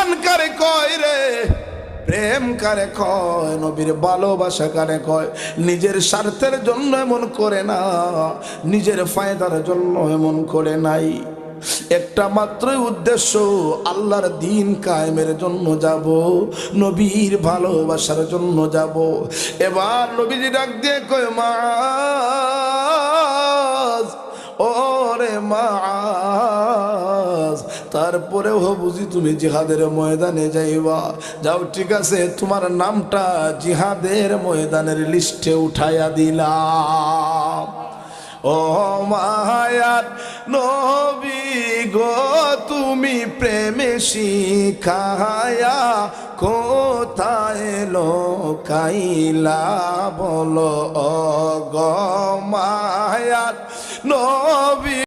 ইমান কারে কয় রে, প্রেম কারে কয়, নবীর ভালোবাসা কারে কয়। নিজের স্বার্থের জন্য এমন করে না, নিজের ফায়দার জন্য এমন করে নাই। একটা মাত্রই উদ্দেশ্য, আল্লাহর দ্বীন কায়েমের জন্য যাব, নবীর ভালোবাসার জন্য যাব। এবার নবীজি ডাক দিয়ে কয় মাআজ, ওরে মাআজ, তারপরেও বুঝি তুমি জিহাদের ময়দানে যাইবা। যাও ঠিক আছে, তোমার নামটা জিহাদের ময়দানের লিস্টে উঠাইয়া দিলাম। ও মায়ার নবী গো, তুমি প্রেমে শিখায়া কোথায় লোকাইলা বলো। ও গো মায়ার নবী।